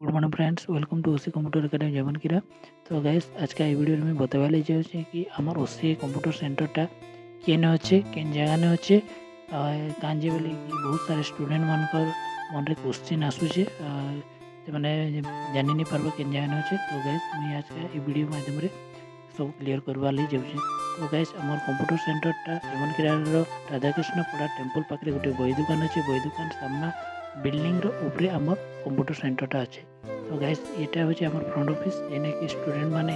Good morning friends, welcome to OC computer academy Jamankira. तो guys आज का वीडियो में बतावाले जाऊँ कि आमर ओसी कंप्यूटर सेंटरटा केन अच्छे केन जगह ने अच्छे कांजे बोले कि बहुत सारे स्टूडेंट मानकर मन रे क्वेश्चन आसूचे से मैंने जानी नहीं पार्बा केन जगह ने अच्छे। तो गाइस मुझे आज का वीडियो माध्यम रे सब क्लीयर करवा ली जाऊँ। तो गाइस आमर कंप्यूटर सेंटरटा जमनकीरा राधाकृष्ण पड़ा टेम्पल पाखे गोटे बही दुकान अच्छे। बही दुकान सामना बिल्डिंग ऊपर आमर कंप्यूटर सेंटरटा अच्छे। तो गाइस यहाँ हूँ आम फ्रंट ऑफिस जेने कि स्टूडेंट माने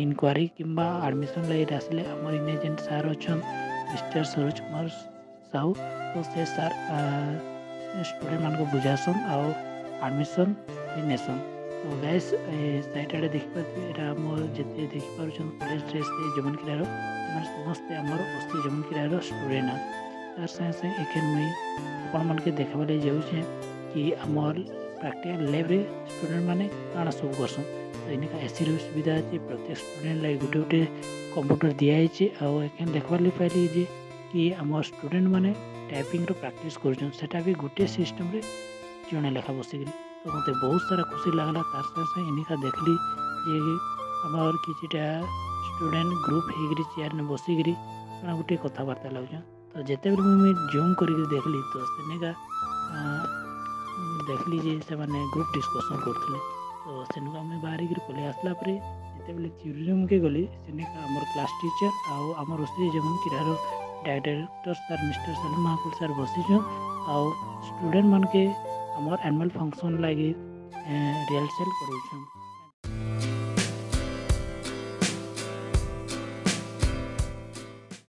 इनक्वारी किंबा एडमिशन लगे आसिले आमर इने जेन सार अच्छा मिस्टर सरोज कुमार साहू। तो से सार स्टूडेंट मान को बुझासन आउ एडमिशन नेसन। तो गाइस साइट आड़े देखिए यहाँ आम जिते देखिपुर कॉलेज ड्रेस जमनकीरार समस्ते आमर ओसी जमनकीरार स्टूडेंट तार संगे संगे एखेन मुई आपण मन के देखा जाऊे कि आमर प्रैक्टिकल लैब रे स्टूडेंट माने काଣା सब करसन। तो इनका एसी रो सुविधा अच्छे। प्रत्येक स्टूडेंट लाइक गोटे गोटे कंप्यूटर दिखाई आउ एखेन देखबार लगे पाइली जे कि आम स्टूडेंट माने टाइपिंग रो प्रैक्टिस करछन सेटा भी गोटे सिस्टम रे जणे लेखा बसिकरी। तो मते बहुत सारा खुशी लागला। तार संगे इनका देखली जे आमर किछिटा स्टूडेंट ग्रुप होकर चेयर ने बसिकरी काଣା गोटे कथबार्ता लागछन। तो जिते भी मुझे जूम करके देखली तो सेनेका देखली जे से माने ग्रुप डिस्कशन करते। तो सेनुका मुझे बाहर पलि आसला जिते थ्योरी रूम के गली सेनेका आमर क्लास टीचर आउ आमर ओसी जमनकीरार director sir mister Salim Mahakul sir बसीछन आउ स्टूडेंट मान के आमर एनुअल फंक्शन लगी रिहर्सल करूछन।